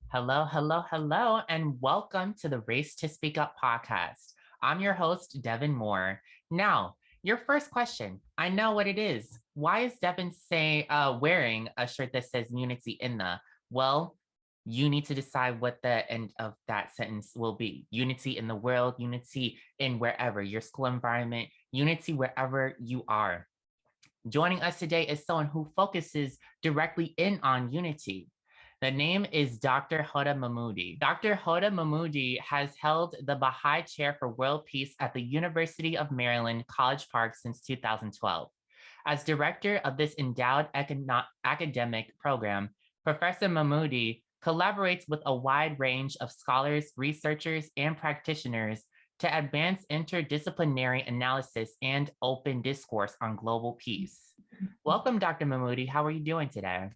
Hello, hello, hello, and welcome to the Race to Speak Up podcast. I'm your host, Devin Moore. Now, your first question, I know what it is. Why is Devin wearing a shirt that says unity in the? Well, you need to decide what the end of that sentence will be. Unity in the world, unity in wherever, your school environment, unity wherever you are. Joining us today is someone who focuses directly in on unity. The name is Dr. Hoda Mahmoudi. Dr. Hoda Mahmoudi has held the Bahá'í Chair for World Peace at the University of Maryland, College Park since 2012. As director of this endowed academic program, Professor Mahmoudi collaborates with a wide range of scholars, researchers, and practitioners to advance interdisciplinary analysis and open discourse on global peace. Welcome, Dr. Mahmoudi. How are you doing today?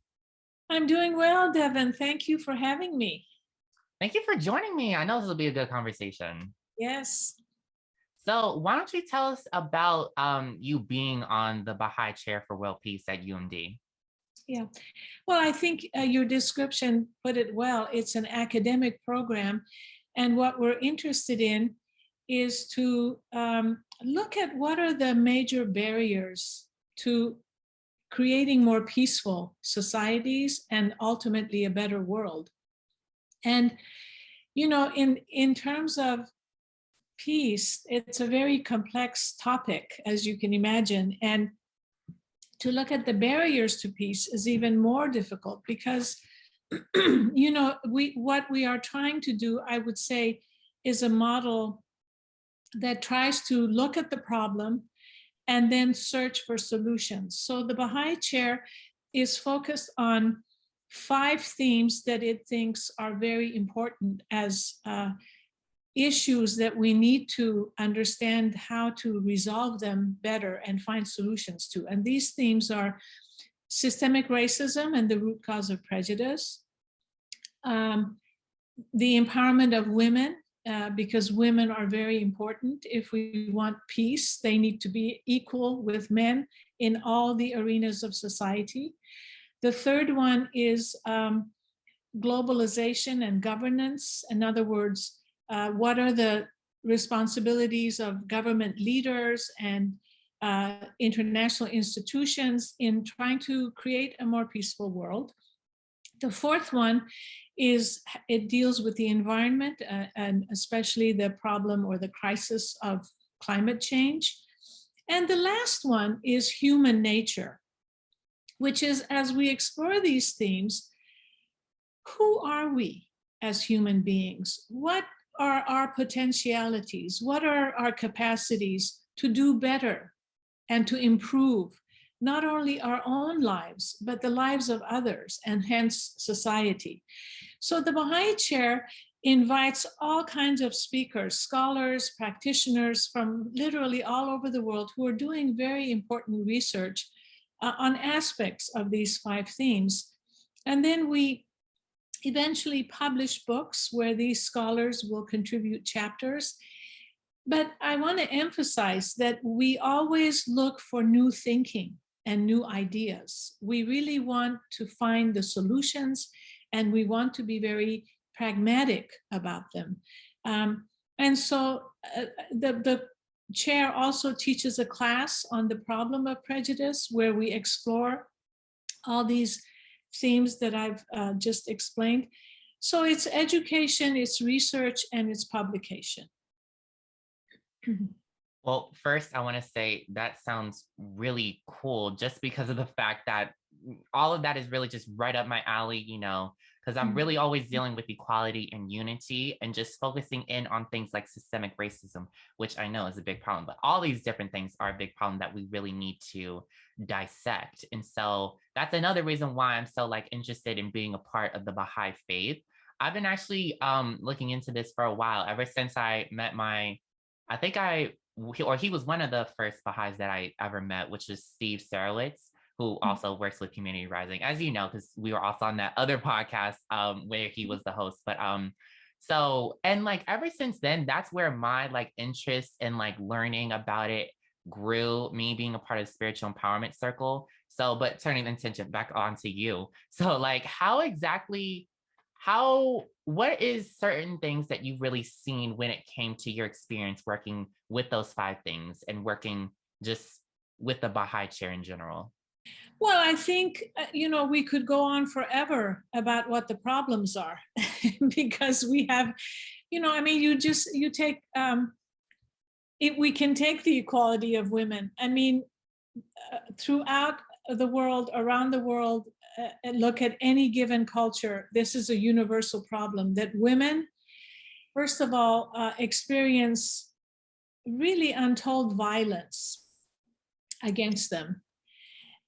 I'm doing well, Devin. Thank you for having me. Thank you for joining me. I know this will be a good conversation. Yes. So why don't you tell us about you being on the Baha'i Chair for World Peace at UMD? Yeah. Well, I think your description put it well. It's an academic program. And what we're interested in is to look at what are the major barriers to creating more peaceful societies and ultimately a better world. And, in terms of peace, it's a very complex topic, as you can imagine. And to look at the barriers to peace is even more difficult because, what we are trying to do, I would say, is a model that tries to look at the problem and then search for solutions. So the Baha'i Chair is focused on 5 themes that it thinks are very important as issues that we need to understand how to resolve them better and find solutions to. And these themes are systemic racism and the root cause of prejudice, the empowerment of women, because women are very important. If we want peace, they need to be equal with men in all the arenas of society. The third one is globalization and governance. In other words, what are the responsibilities of government leaders and international institutions in trying to create a more peaceful world. The fourth one is it deals with the environment and especially the problem or the crisis of climate change. And the last one is human nature, which is, as we explore these themes, who are we as human beings? What are our potentialities? What are our capacities to do better and to improve not only our own lives, but the lives of others and hence society? So the Baha'i Chair invites all kinds of speakers, scholars, practitioners from literally all over the world who are doing very important research on aspects of these 5 themes. And then we eventually publish books where these scholars will contribute chapters. But I want to emphasize that we always look for new thinking and new ideas. We really want to find the solutions and we want to be very pragmatic about them. And so the chair also teaches a class on the problem of prejudice where we explore all these themes that I've just explained. So it's education, it's research, and it's publication. Well, first, I want to say that sounds really cool just because of the fact that all of that is really just right up my alley, because I'm really always dealing with equality and unity and just focusing in on things like systemic racism, which I know is a big problem. But all these different things are a big problem that we really need to dissect. And so that's another reason why I'm so interested in being a part of the Baha'i faith. I've been actually looking into this for a while, ever since I met I think he was one of the first Baha'is that I ever met, which is Steve Sarowitz, who also works with Community Rising, as you know, because we were also on that other podcast where he was the host. But so, and ever since then, that's where my interest in learning about it grew, me being a part of the spiritual empowerment circle. So, but turning the attention back onto you. So what is certain things that you've really seen when it came to your experience working with those five things and working just with the Baha'i Chair in general? Well, I think, we could go on forever about what the problems are because we have, I mean, you take, we can take the equality of women. I mean, throughout the world, around the world, and look at any given culture, this is a universal problem that women, first of all, experience really untold violence against them.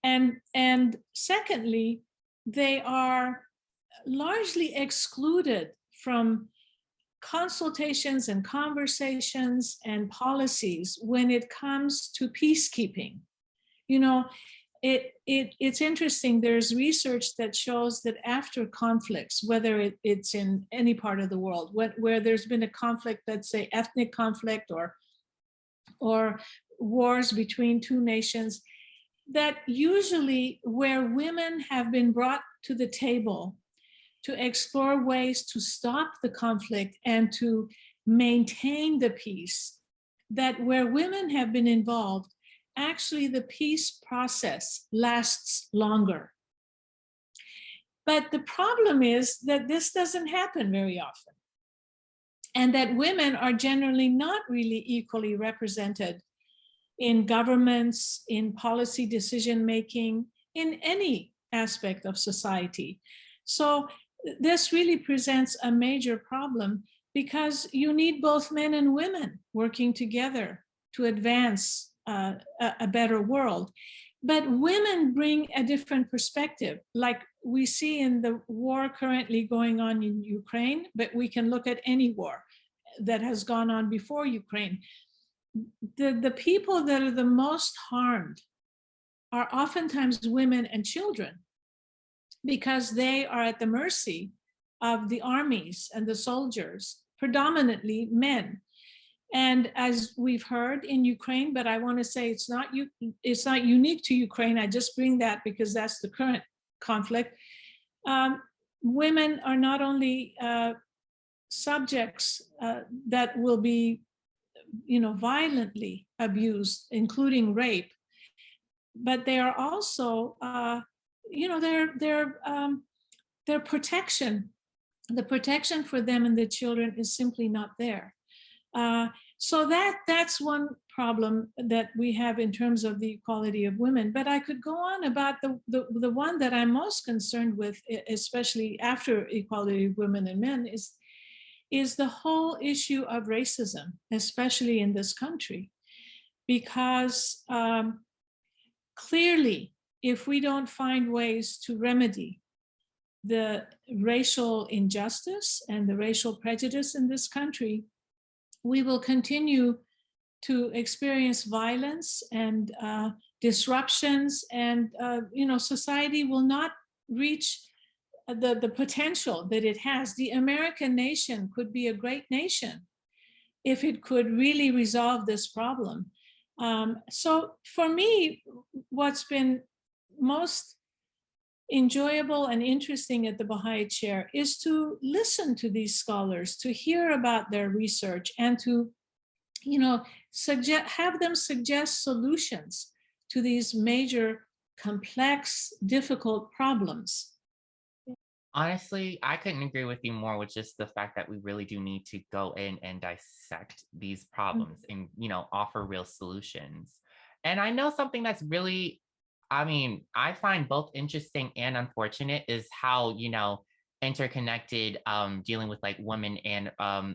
And secondly, they are largely excluded from consultations and conversations and policies when it comes to peacekeeping. You know, it's interesting. There's research that shows that after conflicts, whether it's in any part of the world, where there's been a conflict, let's say ethnic conflict or wars between two nations, that usually where women have been brought to the table to explore ways to stop the conflict and to maintain the peace, that where women have been involved, actually the peace process lasts longer. But the problem is that this doesn't happen very often, and that women are generally not really equally represented in governments, in policy decision making, in any aspect of society. So this really presents a major problem because you need both men and women working together to advance a better world. But women bring a different perspective, like we see in the war currently going on in Ukraine, but we can look at any war that has gone on before Ukraine. The people that are the most harmed are oftentimes women and children because they are at the mercy of the armies and the soldiers, predominantly men. And as we've heard in Ukraine, but I want to say it's not unique to Ukraine. I just bring that because that's the current conflict. Women are not only subjects that will be violently abused, including rape, but they are also, their protection, the protection for them and the children is simply not there. So that's one problem that we have in terms of the equality of women. But I could go on about the one that I'm most concerned with, especially after equality of women and men, is the whole issue of racism, especially in this country. Because clearly, if we don't find ways to remedy the racial injustice and the racial prejudice in this country, we will continue to experience violence and disruptions, and society will not reach the potential that it has. The American nation could be a great nation if it could really resolve this problem. So for me, what's been most enjoyable and interesting at the Baha'i Chair is to listen to these scholars, to hear about their research, and to, have them suggest solutions to these major, complex, difficult problems. Honestly, I couldn't agree with you more with just the fact that we really do need to go in and dissect these problems and, offer real solutions. And I know something that's really, I find both interesting and unfortunate is how, interconnected dealing with like women and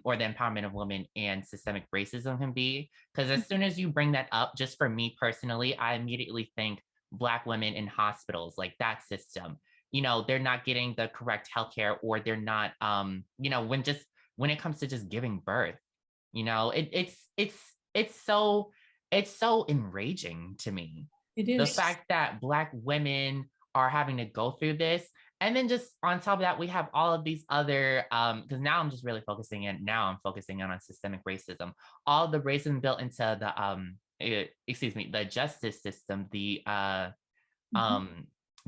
or the empowerment of women and systemic racism can be. Because as soon as you bring that up, just for me personally, I immediately think Black women in hospitals, like that system. They're not getting the correct healthcare, or they're not, when it comes to just giving birth, it's so enraging to me. It The is. fact that Black women are having to go through this. And then just on top of that, we have all of these other, because now I'm just really focusing on systemic racism, all the racism built into the, the justice system, the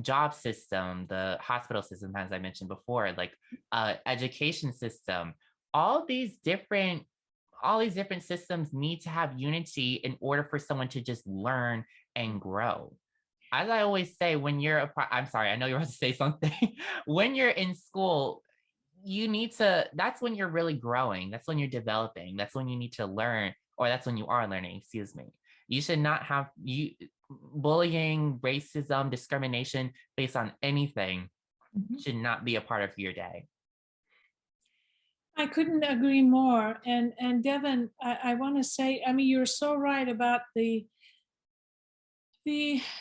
job system, the hospital system, as I mentioned before, like education system, all these different all these different systems need to have unity in order for someone to just learn and grow. As I always say, when you're I'm sorry, I know you're about to say something. When you're in school, you need to, that's when you're really growing. That's when you're developing. That's when you need to learn, or that's when you are learning, excuse me. You should not have bullying, racism, discrimination based on anything should not be a part of your day. I couldn't agree more. And Devin, I want to say, I mean, you're so right about the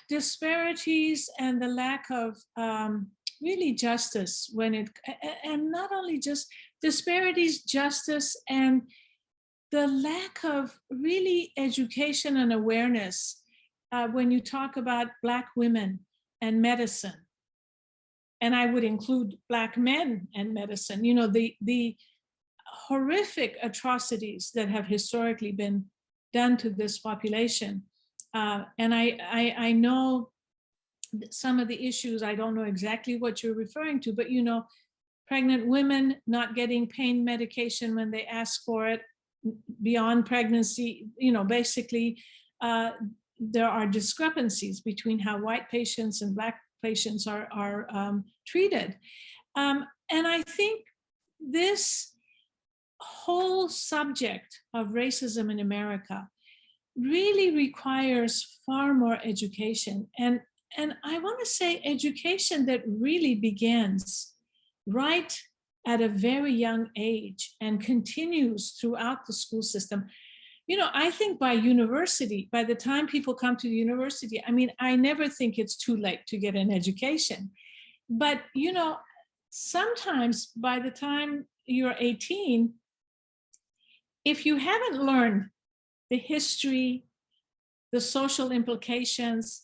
disparities and the lack of really justice when it, and not only just disparities, justice, and the lack of really education and awareness when you talk about Black women and medicine. And I would include Black men and medicine, you know, the horrific atrocities that have historically been done to this population. And I know some of the issues, I don't know exactly what you're referring to, but you know, pregnant women not getting pain medication when they ask for it beyond pregnancy, you know, basically there are discrepancies between how white patients and Black patients are treated. And I think this whole subject of racism in America really requires far more education. And I want to say education that really begins right at a very young age and continues throughout the school system. You know, I think by university, by the time people come to the university, I mean, I never think it's too late to get an education. But, you know, sometimes by the time you're 18, if you haven't learned the history, the social implications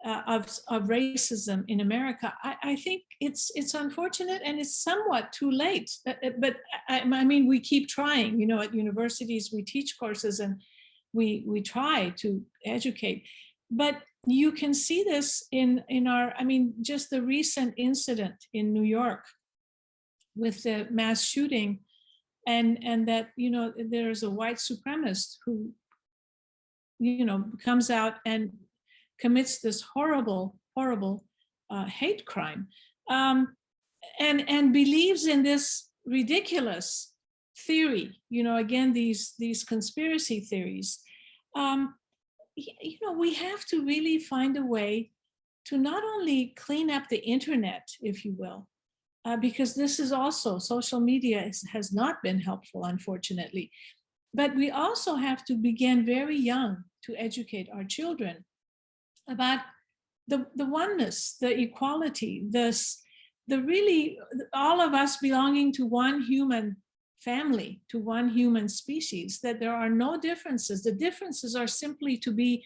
of racism in America, I think it's unfortunate and it's somewhat too late. But I mean, we keep trying. You know, at universities we teach courses and we try to educate. But you can see this in our, I mean, just the recent incident in New York with the mass shooting, and that, you know, there's a white supremacist who, you know, comes out and commits this horrible hate crime, and believes in this ridiculous theory, you know, again, these conspiracy theories. You know, we have to really find a way to not only clean up the internet, if you will, because this is also, social media has not been helpful, unfortunately. But we also have to begin very young to educate our children about the oneness, the equality, the really, all of us belonging to one human family, to one human species, that there are no differences. The differences are simply to be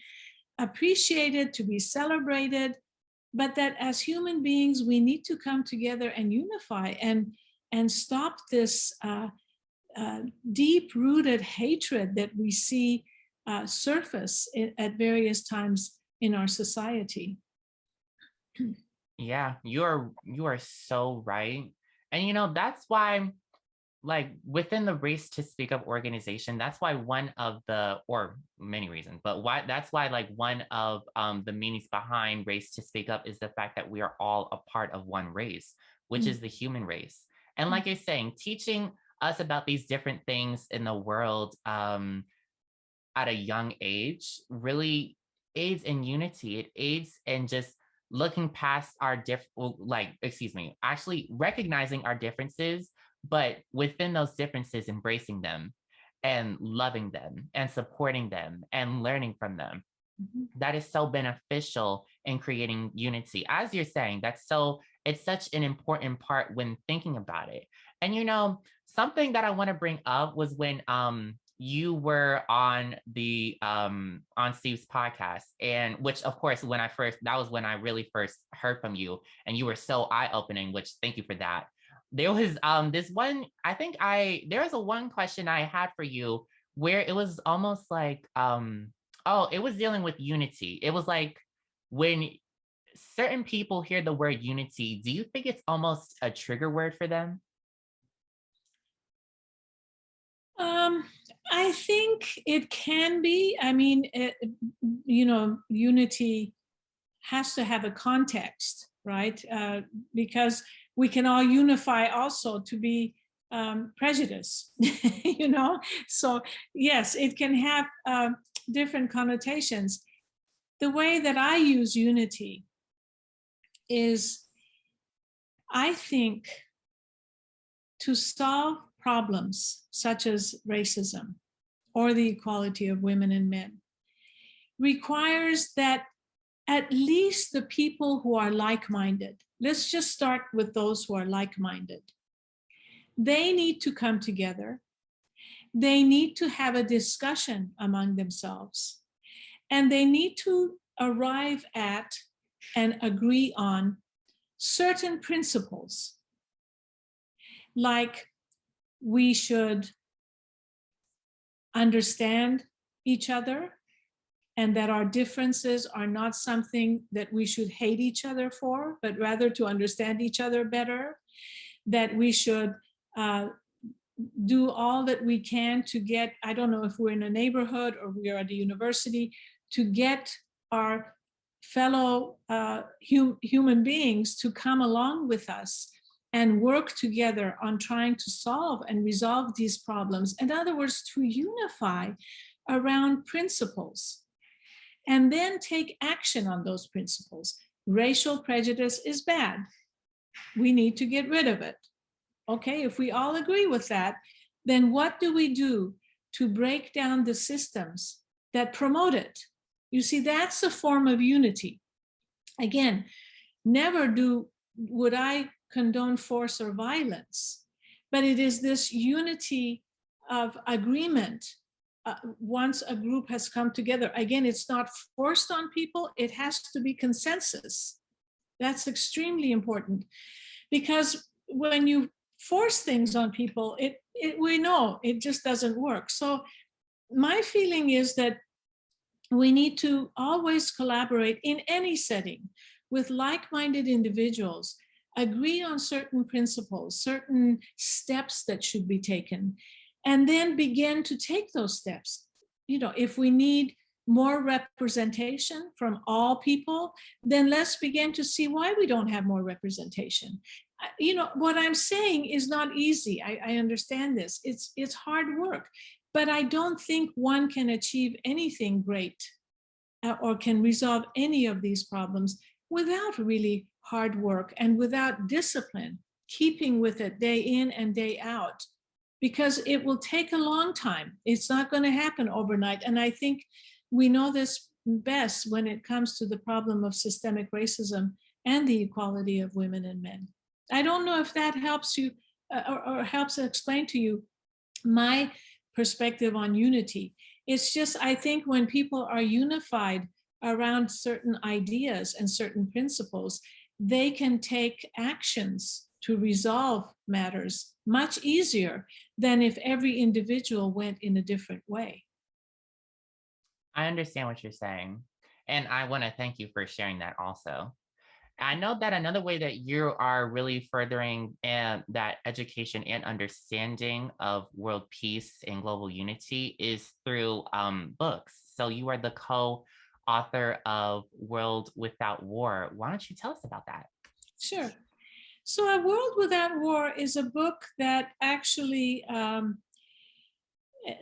appreciated, to be celebrated, but that as human beings, we need to come together and unify and stop this deep-rooted hatred that we see surface at various times in our society. Yeah, you are so right. And you know, that's why, like, within the Race to Speak Up organization, that's why one of the, or many reasons, but why that's why, like, one of the meanings behind Race to Speak Up is the fact that we are all a part of one race, which is the human race. And like you're saying, teaching us about these different things in the world at a young age really aids in unity. It aids in just looking past our actually recognizing our differences, but within those differences, embracing them and loving them and supporting them and learning from them. That is so beneficial in creating unity. As you're saying, it's such an important part when thinking about it. And you know, something that I want to bring up was when you were on the on Steve's podcast, and which of course that was when I really first heard from you, and you were so eye-opening, which thank you for that. There was this one, there was a one question I had for you where it was almost like it was dealing with unity. It was like when certain people hear the word unity. Do you think it's almost a trigger word for them? Um, I think it can be. I mean, unity has to have a context, right? Because we can all unify also to be prejudice, So yes, it can have different connotations. The way that I use unity is, I think, to solve problems such as racism or the equality of women and men requires that at least the people who are like-minded, let's just start with those who are like-minded, they need to come together. They need to have a discussion among themselves, and they need to arrive at and agree on certain principles, like we should understand each other, and that our differences are not something that we should hate each other for, but rather to understand each other better, that we should do all that we can to get, I don't know if we're in a neighborhood or we are at a university, to get our fellow human beings to come along with us and work together on trying to solve and resolve these problems. In other words, to unify around principles and then take action on those principles. Racial prejudice is bad. We need to get rid of it. Okay, if we all agree with that, then what do we do to break down the systems that promote it? You see, that's a form of unity. Again, never would I condone force or violence, but it is this unity of agreement. Once a group has come together, again, it's not forced on people, it has to be consensus. That's extremely important, because when you force things on people, we know it just doesn't work. So my feeling is that we need to always collaborate in any setting with like-minded individuals, agree on certain principles, certain steps that should be taken, and then begin to take those steps. If we need more representation from all people, then let's begin to see why we don't have more representation. What I'm saying is not easy. I understand this. It's hard work, but I don't think one can achieve anything great or can resolve any of these problems without really hard work and without discipline, keeping with it day in and day out, because it will take a long time. It's not going to happen overnight. And I think we know this best when it comes to the problem of systemic racism and the equality of women and men. I don't know if that helps you or helps explain to you my perspective on unity. It's just, I think when people are unified around certain ideas and certain principles, they can take actions to resolve matters much easier than if every individual went in a different way. I understand what you're saying. And I want to thank you for sharing that also. I know that another way that you are really furthering that education and understanding of world peace and global unity is through books. So you are the co-author of World Without War. Why don't you tell us about that? Sure. So A World Without War is a book that actually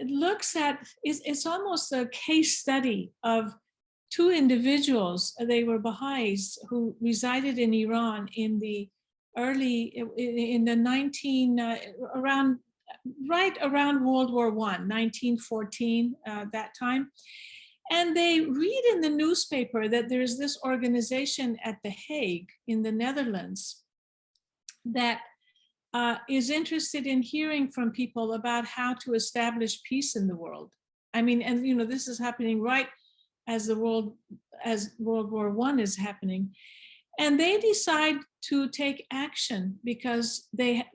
looks at, it's almost a case study of two individuals. They were Baha'is who resided in Iran in the 19, right around World War I, 1914, that time. And they read in the newspaper that there's this organization at The Hague in the Netherlands that is interested in hearing from people about how to establish peace in the world. I mean, and this is happening right as World War I is happening. And they decide to take action because they,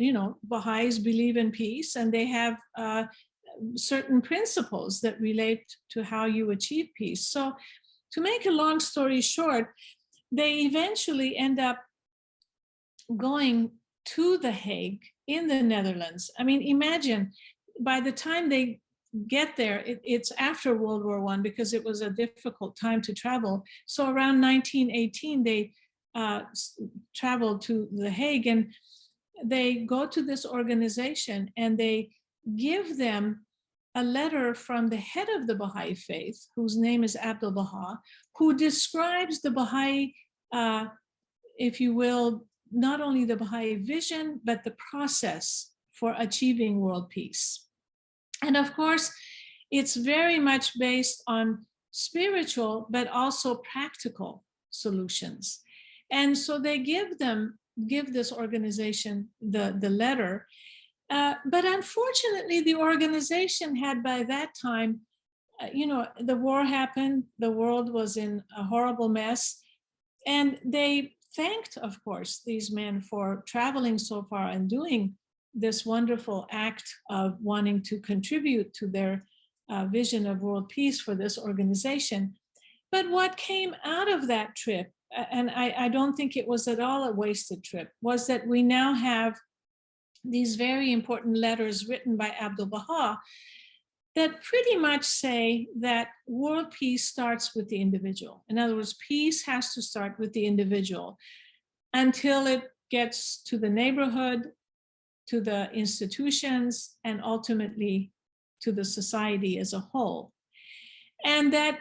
Baha'is believe in peace, and they have certain principles that relate to how you achieve peace. So to make a long story short, they eventually end up going to The Hague in the Netherlands. I mean, imagine by the time they get there, it's after World War I because it was a difficult time to travel. So around 1918, they traveled to The Hague, and they go to this organization and they give them a letter from the head of the Baha'i faith, whose name is Abdul Baha, who describes the Baha'i, if you will, not only the Baha'i vision, but the process for achieving world peace. And of course, it's very much based on spiritual, but also practical solutions. And so they give this organization the letter. But unfortunately, the organization had by that time, the war happened, the world was in a horrible mess. And they thanked, of course, these men for traveling so far and doing this wonderful act of wanting to contribute to their vision of world peace for this organization. But what came out of that trip, and I don't think it was at all a wasted trip, was that we now have these very important letters written by Abdul Baha that pretty much say that world peace starts with the individual. In other words, peace has to start with the individual until it gets to the neighborhood, to the institutions, and ultimately to the society as a whole. And that,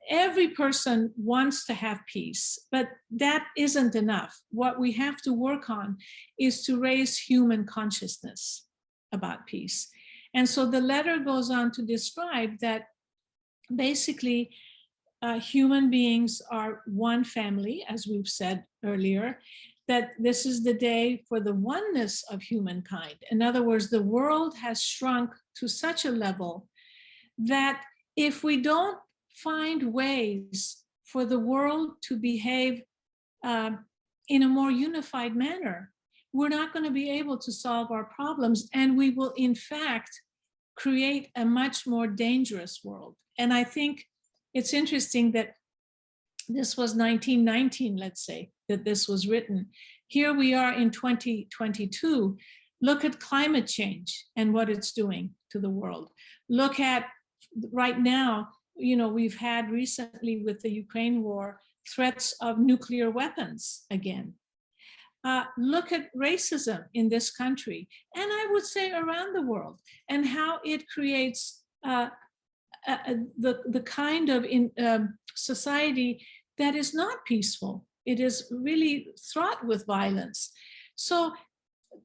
every person wants to have peace, but that isn't enough. What we have to work on is to raise human consciousness about peace. And so the letter goes on to describe that basically human beings are one family, as we've said earlier, that this is the day for the oneness of humankind. In other words, the world has shrunk to such a level that if we don't find ways for the world to behave in a more unified manner, we're not going to be able to solve our problems, and we will in fact create a much more dangerous world. And I think it's interesting that this was 1919, let's say, that this was written. Here we are in 2022. Look at climate change and what it's doing to the world. Look at right now, we've had recently with the Ukraine war, threats of nuclear weapons again. Look at racism in this country, and I would say around the world, and how it creates the kind of society that is not peaceful. It is really fraught with violence. So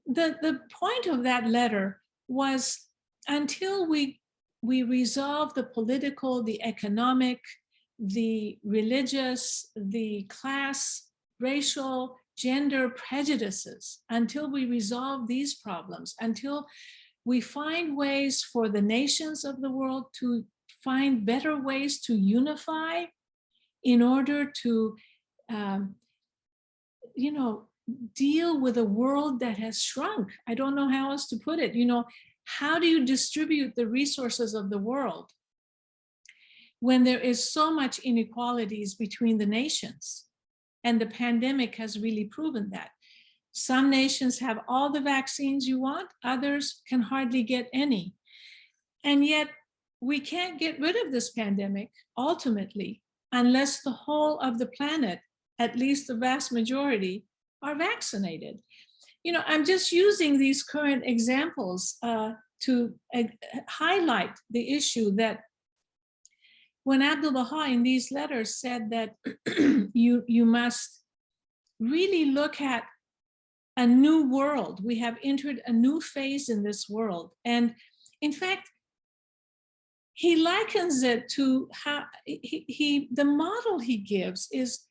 the point of that letter was, until we resolve the political, the economic, the religious, the class, racial, gender prejudices, until we resolve these problems, until we find ways for the nations of the world to find better ways to unify in order to, deal with a world that has shrunk. I don't know how else to put it. How do you distribute the resources of the world when there is so much inequalities between the nations? And the pandemic has really proven that. Some nations have all the vaccines you want, others can hardly get any. And yet we can't get rid of this pandemic ultimately unless the whole of the planet, at least the vast majority, are vaccinated. I'm just using these current examples to highlight the issue that when Abdul Baha in these letters said that you must really look at a new world. We have entered a new phase in this world. And in fact, he likens it to how the model he gives is,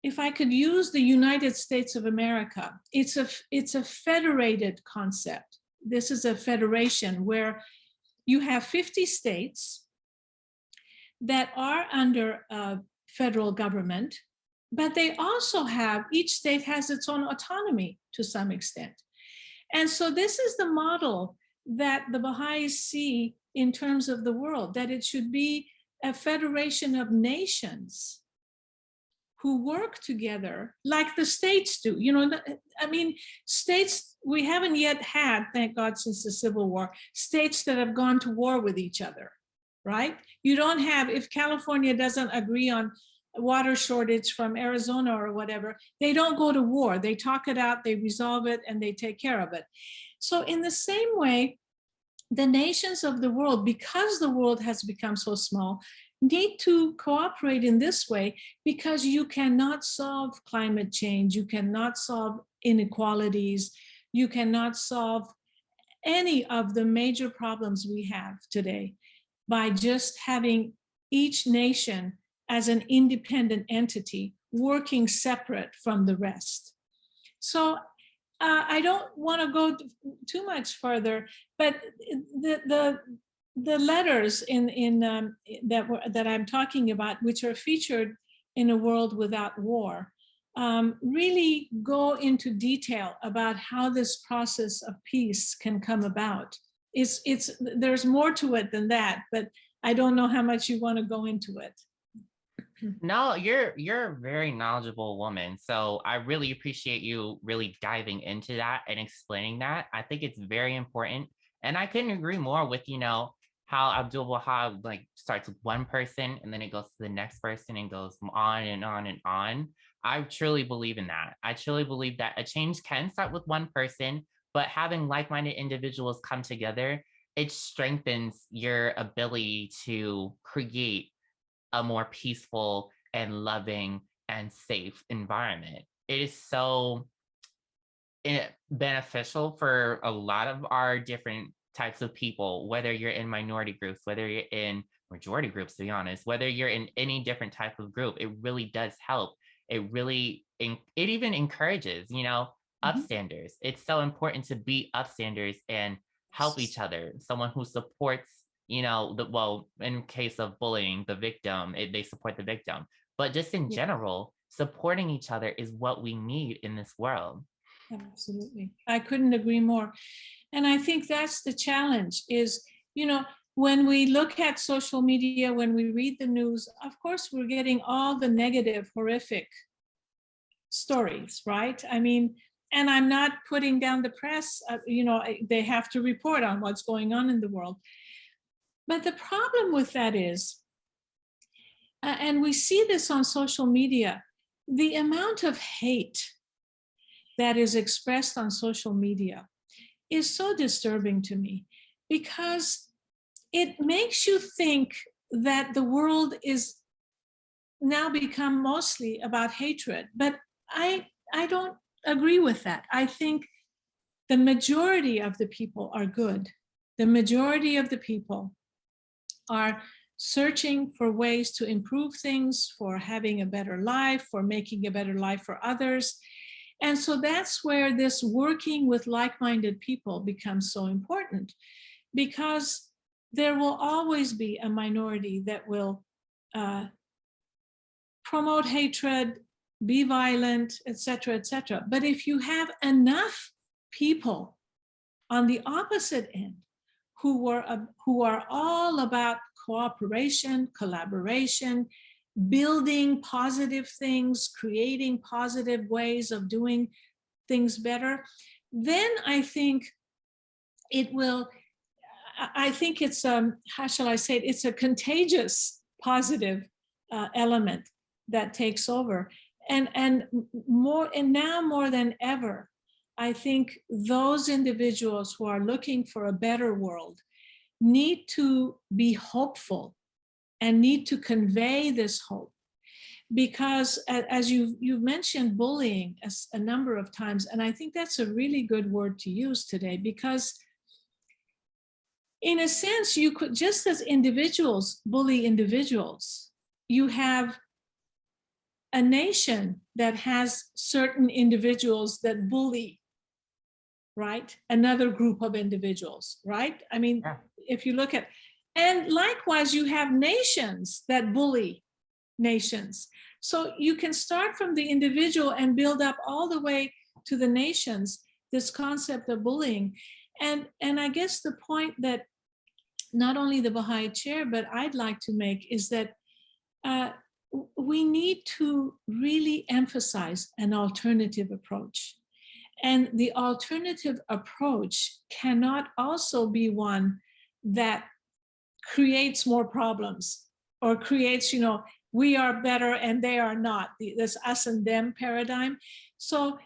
if I could use the United States of America, it's a federated concept. This is a federation where you have 50 states that are under a federal government, but they also have, each state has its own autonomy to some extent. And so this is the model that the Baha'is see in terms of the world, that it should be a federation of nations who work together like the states do. I mean, states, we haven't yet had, thank God, since the Civil War, states that have gone to war with each other, right? You don't have, if California doesn't agree on water shortage from Arizona or whatever, they don't go to war. They talk it out, they resolve it, and they take care of it. So in the same way, the nations of the world, because the world has become so small, need to cooperate in this way, because you cannot solve climate change, you cannot solve inequalities, you cannot solve any of the major problems we have today by just having each nation as an independent entity working separate from the rest. So I don't want to go too much further, but the letters that I'm talking about, which are featured in A World Without War, really go into detail about how this process of peace can come about. There's more to it than that, but I don't know how much you want to go into it. No, you're a very knowledgeable woman. So I really appreciate you really diving into that and explaining that. I think it's very important. And I couldn't agree more with, how Abdul Baha like starts with one person and then it goes to the next person and goes on and on and on. I truly believe in that. I truly believe that a change can start with one person, but having like-minded individuals come together, it strengthens your ability to create a more peaceful and loving and safe environment. It is so beneficial for a lot of our different types of people, whether you're in minority groups, whether you're in majority groups, to be honest, whether you're in any different type of group, it really does help. It really, it even encourages, upstanders. It's so important to be upstanders and help each other. Someone who supports, in case of bullying, the victim, they support the victim. But just in general, supporting each other is what we need in this world. Absolutely. I couldn't agree more. And I think that's the challenge is, when we look at social media, when we read the news, of course, we're getting all the negative, horrific stories, right? I mean, and I'm not putting down the press, they have to report on what's going on in the world. But the problem with that is, and we see this on social media, the amount of hate that is expressed on social media is so disturbing to me, because it makes you think that the world is now become mostly about hatred. But I don't agree with that. I think the majority of the people are good. The majority of the people are searching for ways to improve things, for having a better life, for making a better life for others. And so that's where this working with like-minded people becomes so important, because there will always be a minority that will promote hatred, be violent, etc., etc. But if you have enough people on the opposite end who are all about cooperation, collaboration, building positive things, creating positive ways of doing things better, then I think it will, I think it's, how shall I say it? It's a contagious positive element that takes over. And now more than ever, I think those individuals who are looking for a better world need to be hopeful and need to convey this hope. Because as you've mentioned bullying a number of times, and I think that's a really good word to use today, because in a sense, you could, just as individuals bully individuals, you have a nation that has certain individuals that bully, right? Another group of individuals, right? I mean, if you look at, and likewise, you have nations that bully nations. So you can start from the individual and build up all the way to the nations, this concept of bullying. And I guess the point that not only the Bahá'í Chair, but I'd like to make is that we need to really emphasize an alternative approach. And the alternative approach cannot also be one that creates more problems or creates, we are better and they are not, this us and them paradigm. So,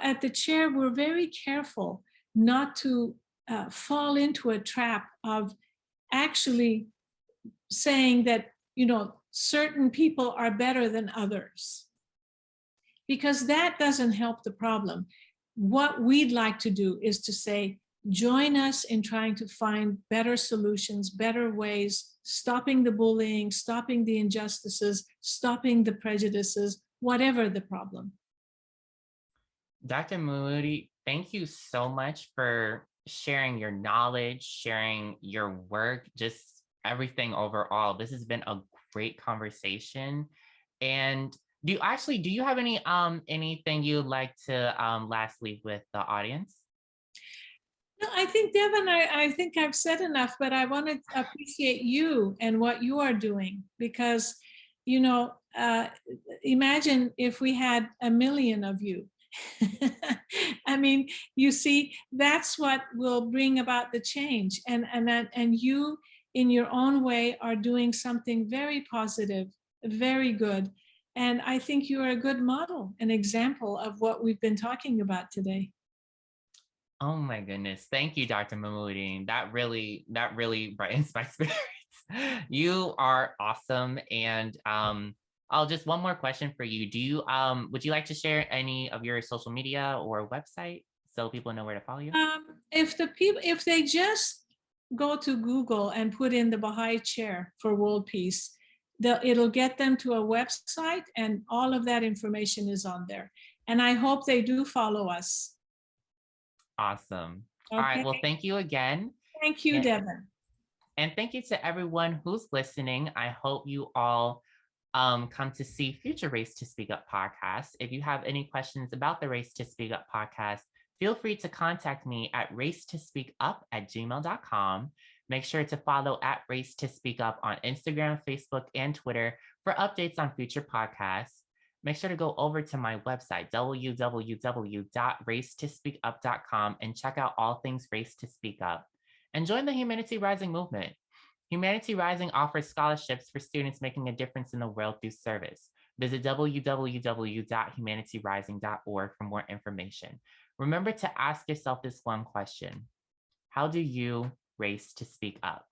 at the chair, we're very careful not to fall into a trap of actually saying that, certain people are better than others, because that doesn't help the problem. What we'd like to do is to say, join us in trying to find better solutions, better ways, stopping the bullying, stopping the injustices, stopping the prejudices, whatever the problem. Dr. Mahmoudi, thank you so much for sharing your knowledge, sharing your work, just everything overall. This has been a great conversation. And do you have anything you'd like to last leave with the audience? No, I think, Devin, I think I've said enough, but I want to appreciate you and what you are doing, because, imagine if we had 1 million of you. I mean, you see, that's what will bring about the change. And you, in your own way, are doing something very positive, very good. And I think you are a good model, an example of what we've been talking about today. Oh my goodness. Thank you, Dr. Mahmoudi. That really brightens my spirits. You are awesome. And I'll just one more question for you. Would you like to share any of your social media or website so people know where to follow you? If they just go to Google and put in the Baha'i Chair for World Peace, it'll get them to a website, and all of that information is on there. And I hope they do follow us. Awesome. Okay. All right. Well, thank you again. Thank you, Devin. And thank you to everyone who's listening. I hope you all come to see future Race to Speak Up podcasts. If you have any questions about the Race to Speak Up podcast, feel free to contact me at racetospeakup@gmail.com. Make sure to follow at Race to Speak Up on Instagram, Facebook, and Twitter for updates on future podcasts. Make sure to go over to my website, www.racetospeakup.com, and check out all things Race to Speak Up. And join the Humanity Rising movement. Humanity Rising offers scholarships for students making a difference in the world through service. Visit www.humanityrising.org for more information. Remember to ask yourself this one question: how do you race to speak up?